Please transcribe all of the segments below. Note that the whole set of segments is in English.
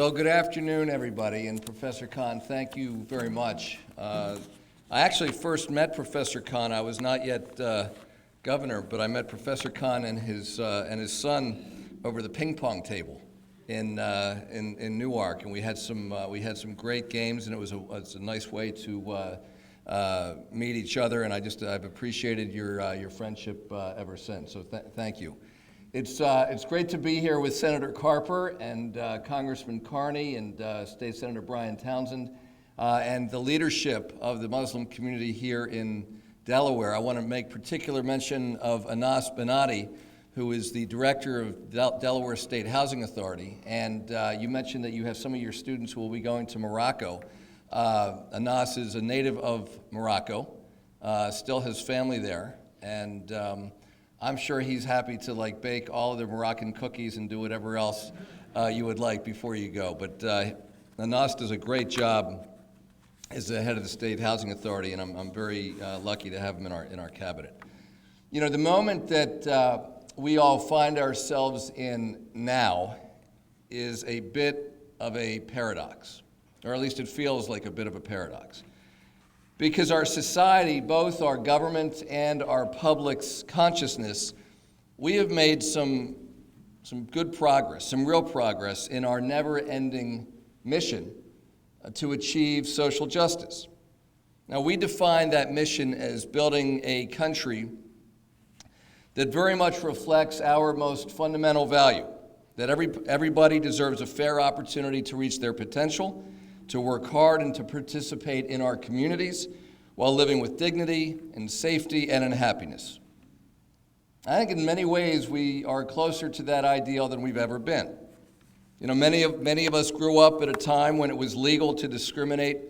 Well, good afternoon, everybody, and Professor Khan, thank you very much. I actually first met Professor Khan. I was not yet governor, but I met Professor Khan and his son over the ping pong table in Newark, and we had some great games, and it was a nice way to meet each other, and I've appreciated your friendship ever since. So thank you. It's great to be here with Senator Carper and Congressman Carney and State Senator Brian Townsend and the leadership of the Muslim community here in Delaware. I want to make particular mention of Anas Benati, who is the director of Delaware State Housing Authority. And you mentioned that you have some of your students who will be going to Morocco. Anas is a native of Morocco, still has family there, and I'm sure he's happy to bake all of the Moroccan cookies and do whatever else you would like before you go. But Anas does a great job as the head of the State Housing Authority, and I'm very lucky to have him in our cabinet. You know, the moment that we all find ourselves in now is a bit of a paradox, or at least it feels like a bit of a paradox. Because our society, both our government and our public's consciousness, we have made some good progress, some real progress in our never-ending mission to achieve social justice. Now, we define that mission as building a country that very much reflects our most fundamental value, that everybody deserves a fair opportunity to reach their potential, to work hard and to participate in our communities while living with dignity and safety and in happiness. I think in many ways we are closer to that ideal than we've ever been. You know, many of us grew up at a time when it was legal to discriminate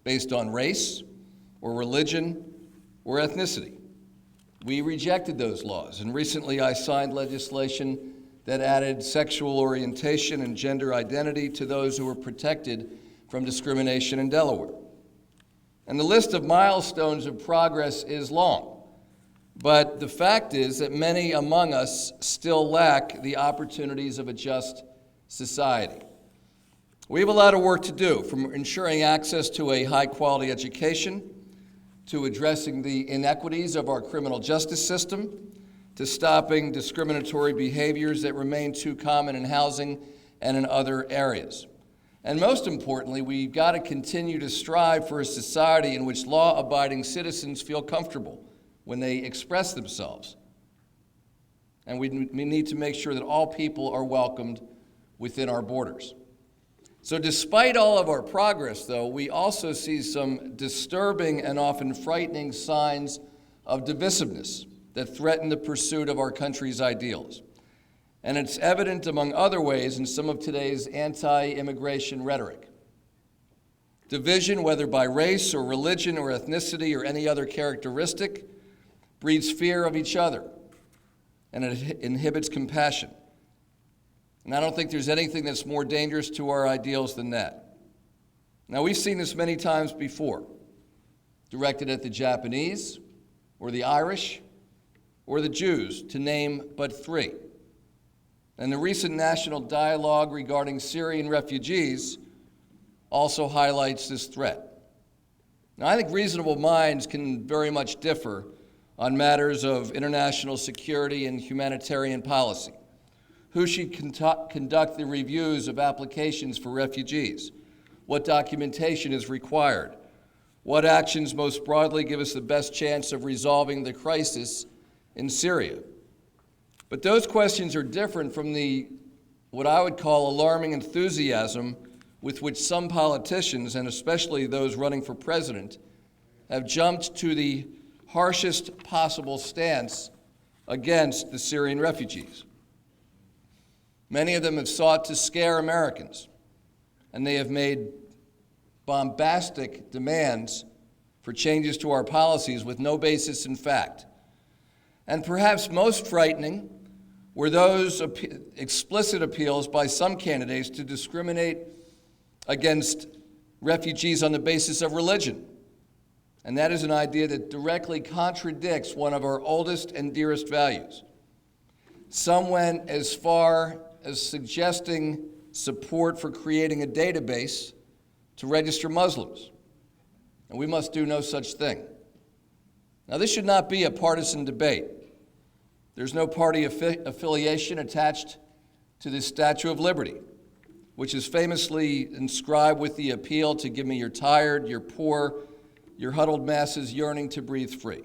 based on race or religion or ethnicity. We rejected those laws, and recently I signed legislation that added sexual orientation and gender identity to those who were protected from discrimination in Delaware. And the list of milestones of progress is long, but the fact is that many among us still lack the opportunities of a just society. We have a lot of work to do, from ensuring access to a high-quality education, to addressing the inequities of our criminal justice system, to stopping discriminatory behaviors that remain too common in housing and in other areas. And most importantly, we've got to continue to strive for a society in which law-abiding citizens feel comfortable when they express themselves. And we need to make sure that all people are welcomed within our borders. So despite all of our progress, though, we also see some disturbing and often frightening signs of divisiveness that threaten the pursuit of our country's ideals. And it's evident, among other ways, in some of today's anti-immigration rhetoric. Division, whether by race or religion or ethnicity or any other characteristic, breeds fear of each other, and it inhibits compassion. And I don't think there's anything that's more dangerous to our ideals than that. Now, we've seen this many times before, directed at the Japanese, or the Irish, or the Jews, to name but three. And the recent national dialogue regarding Syrian refugees also highlights this threat. Now, I think reasonable minds can very much differ on matters of international security and humanitarian policy. Who should conduct the reviews of applications for refugees? What documentation is required? What actions most broadly give us the best chance of resolving the crisis in Syria? But those questions are different from what I would call alarming enthusiasm with which some politicians, and especially those running for president, have jumped to the harshest possible stance against the Syrian refugees. Many of them have sought to scare Americans, and they have made bombastic demands for changes to our policies with no basis in fact. And perhaps most frightening were those explicit appeals by some candidates to discriminate against refugees on the basis of religion. And that is an idea that directly contradicts one of our oldest and dearest values. Some went as far as suggesting support for creating a database to register Muslims. And we must do no such thing. Now, this should not be a partisan debate. There's no party affiliation attached to this Statue of Liberty, which is famously inscribed with the appeal to give me your tired, your poor, your huddled masses yearning to breathe free.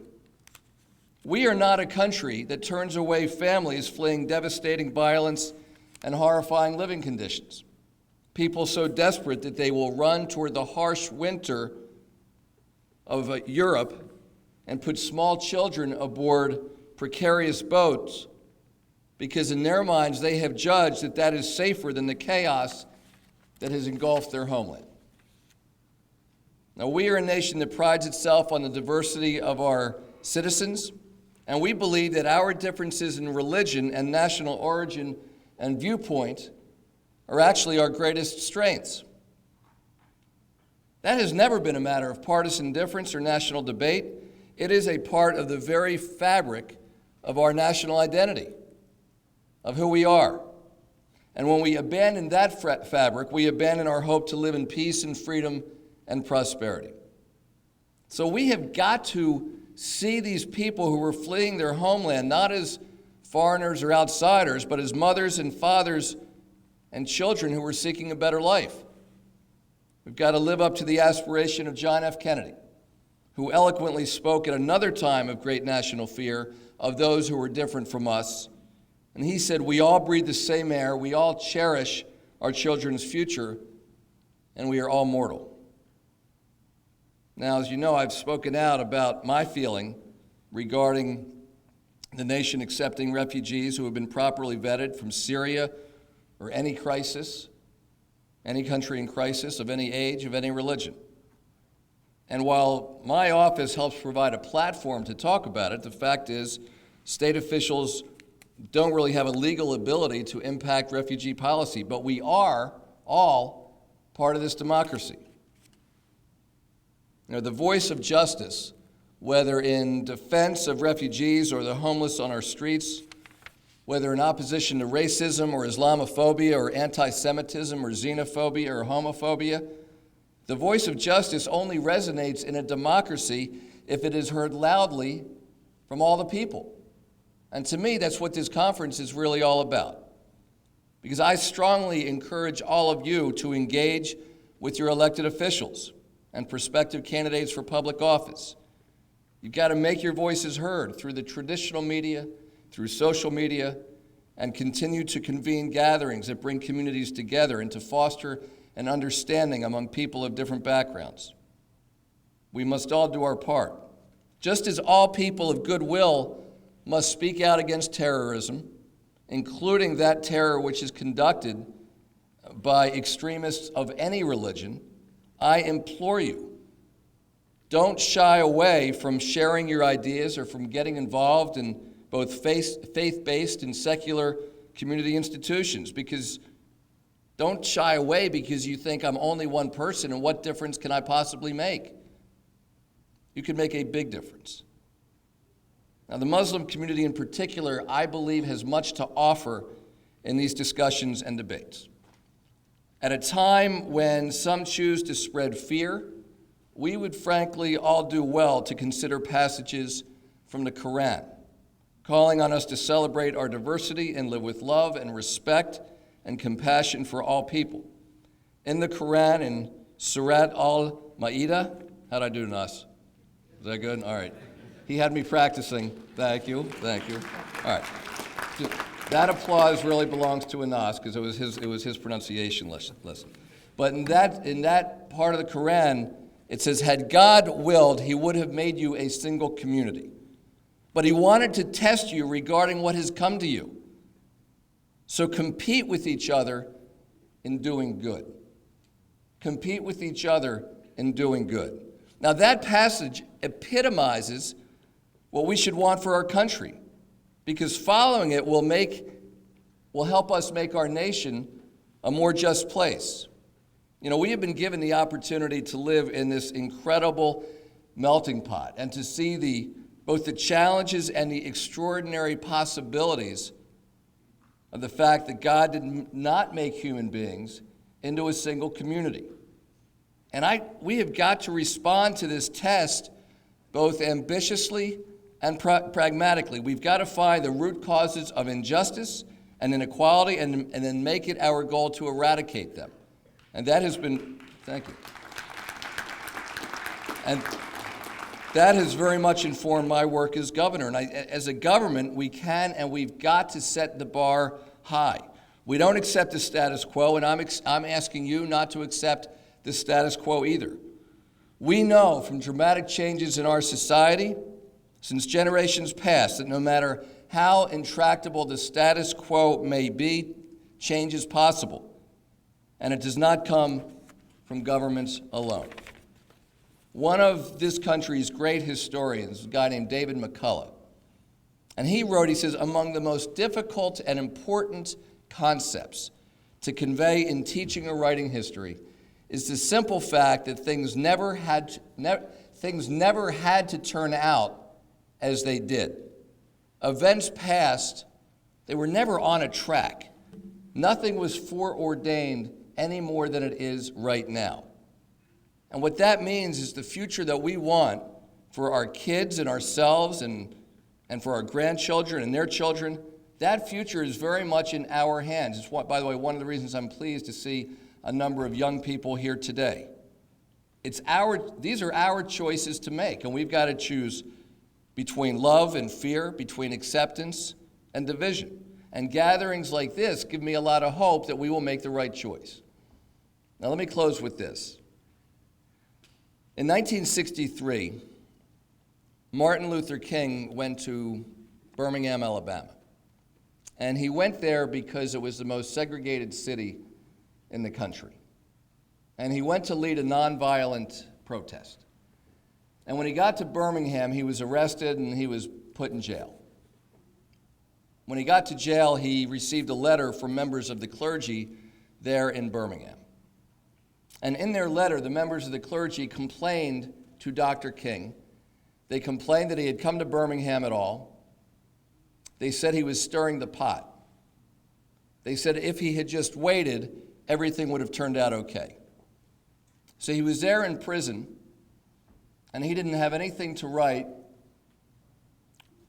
We are not a country that turns away families fleeing devastating violence and horrifying living conditions. People so desperate that they will run toward the harsh winter of Europe and put small children aboard precarious boats because in their minds they have judged that that is safer than the chaos that has engulfed their homeland. Now, we are a nation that prides itself on the diversity of our citizens, and we believe that our differences in religion and national origin and viewpoint are actually our greatest strengths. That has never been a matter of partisan difference or national debate. It is a part of the very fabric of our national identity, of who we are. And when we abandon that fabric, we abandon our hope to live in peace and freedom and prosperity. So we have got to see these people who are fleeing their homeland not as foreigners or outsiders, but as mothers and fathers and children who are seeking a better life. We've got to live up to the aspiration of John F. Kennedy, who eloquently spoke at another time of great national fear of those who were different from us. And he said, we all breathe the same air, we all cherish our children's future, and we are all mortal. Now, as you know, I've spoken out about my feeling regarding the nation accepting refugees who have been properly vetted from Syria or any crisis, any country in crisis of any age, of any religion. And while my office helps provide a platform to talk about it, the fact is state officials don't really have a legal ability to impact refugee policy, but we are all part of this democracy. You know, the voice of justice, whether in defense of refugees or the homeless on our streets, whether in opposition to racism or Islamophobia or anti-Semitism or xenophobia or homophobia, the voice of justice only resonates in a democracy if it is heard loudly from all the people. And to me, that's what this conference is really all about. Because I strongly encourage all of you to engage with your elected officials and prospective candidates for public office. You've got to make your voices heard through the traditional media, through social media, and continue to convene gatherings that bring communities together and to foster an understanding among people of different backgrounds. We must all do our part. Just as all people of goodwill must speak out against terrorism, including that terror which is conducted by extremists of any religion, I implore you, don't shy away from sharing your ideas or from getting involved in both faith-based and secular community institutions, because don't shy away because you think I'm only one person and what difference can I possibly make? You can make a big difference. Now, the Muslim community in particular, I believe, has much to offer in these discussions and debates. At a time when some choose to spread fear, we would frankly all do well to consider passages from the Quran, calling on us to celebrate our diversity and live with love and respect and compassion for all people. In the Quran, in Surat al-Ma'idah, how'd I do, Nas? Is that good? All right. He had me practicing. Thank you. All right. That applause really belongs to Anas because it was his pronunciation lesson. But in that part of the Quran, it says, had God willed, he would have made you a single community. But he wanted to test you regarding what has come to you. So compete with each other in doing good. Compete with each other in doing good. Now that passage epitomizes what we should want for our country, because following it will help us make our nation a more just place. You know, we have been given the opportunity to live in this incredible melting pot and to see both the challenges and the extraordinary possibilities of the fact that God did not make human beings into a single community. And we have got to respond to this test both ambitiously and pragmatically. We've got to find the root causes of injustice and inequality and then make it our goal to eradicate them. And that has been, thank you. And that has very much informed my work as governor. And as a government, we can and we've got to set the bar high. We don't accept the status quo, and I'm asking you not to accept the status quo either. We know from dramatic changes in our society since generations past that no matter how intractable the status quo may be, change is possible, and it does not come from governments alone. One of this country's great historians, a guy named David McCullough, and he wrote, he says, among the most difficult and important concepts to convey in teaching or writing history is the simple fact that things never had to turn out as they did. Events past, they were never on a track. Nothing was foreordained any more than it is right now. And what that means is the future that we want for our kids and ourselves and for our grandchildren and their children, that future is very much in our hands. It's, by the way, one of the reasons I'm pleased to see a number of young people here today. These are our choices to make, and we've got to choose between love and fear, between acceptance and division. And gatherings like this give me a lot of hope that we will make the right choice. Now let me close with this. In 1963, Martin Luther King went to Birmingham, Alabama. And he went there because it was the most segregated city in the country. And he went to lead a nonviolent protest. And when he got to Birmingham, he was arrested and he was put in jail. When he got to jail, he received a letter from members of the clergy there in Birmingham. And in their letter, the members of the clergy complained to Dr. King. They complained that he had come to Birmingham at all. They said he was stirring the pot. They said if he had just waited, everything would have turned out okay. So he was there in prison, and he didn't have anything to write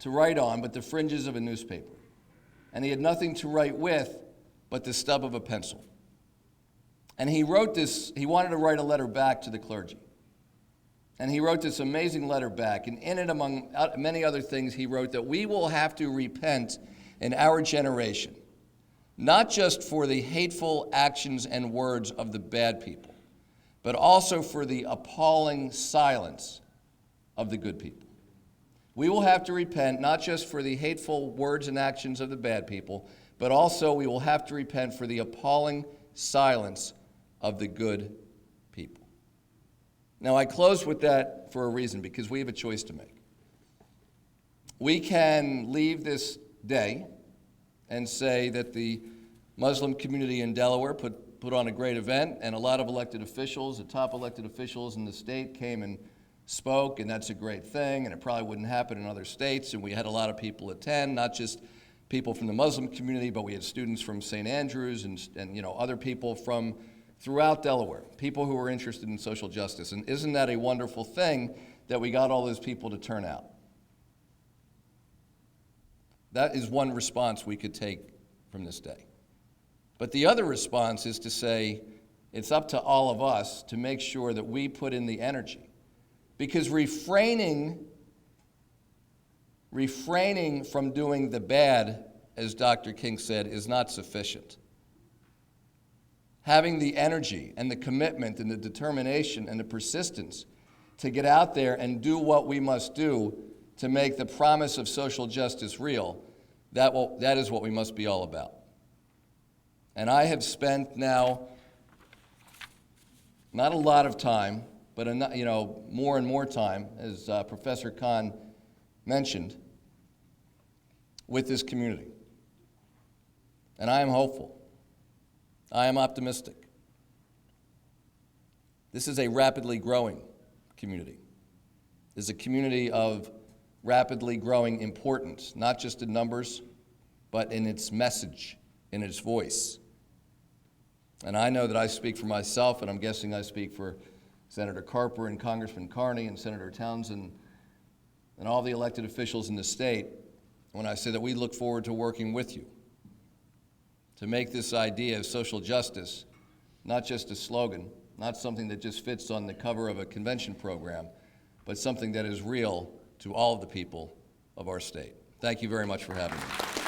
on but the fringes of a newspaper. And he had nothing to write with but the stub of a pencil. And he wrote this, he wanted to write a letter back to the clergy. And he wrote this amazing letter back. And in it, among many other things, he wrote that we will have to repent in our generation, not just for the hateful actions and words of the bad people, but also for the appalling silence of the good people. We will have to repent not just for the hateful words and actions of the bad people, but also we will have to repent for the appalling silence of the good people. Now, I close with that for a reason, because we have a choice to make. We can leave this day and say that the Muslim community in Delaware put on a great event, and a lot of elected officials, the top elected officials in the state, came and spoke, and that's a great thing, and it probably wouldn't happen in other states, and we had a lot of people attend, not just people from the Muslim community, but we had students from St. Andrews and other people from throughout Delaware, people who were interested in social justice. And isn't that a wonderful thing that we got all those people to turn out? That is one response we could take from this day. But the other response is to say it's up to all of us to make sure that we put in the energy. Because refraining from doing the bad, as Dr. King said, is not sufficient. Having the energy and the commitment and the determination and the persistence to get out there and do what we must do to make the promise of social justice real, that is what we must be all about. And I have spent now not a lot of time, but more and more time, as Professor Khan mentioned, with this community. And I am hopeful. I am optimistic. This is a rapidly growing community. This is a community of rapidly growing importance, not just in numbers, but in its message in its voice. And I know that I speak for myself, and I'm guessing I speak for Senator Carper and Congressman Carney and Senator Townsend and all the elected officials in the state when I say that we look forward to working with you to make this idea of social justice not just a slogan, not something that just fits on the cover of a convention program, but something that is real to all of the people of our state. Thank you very much for having me.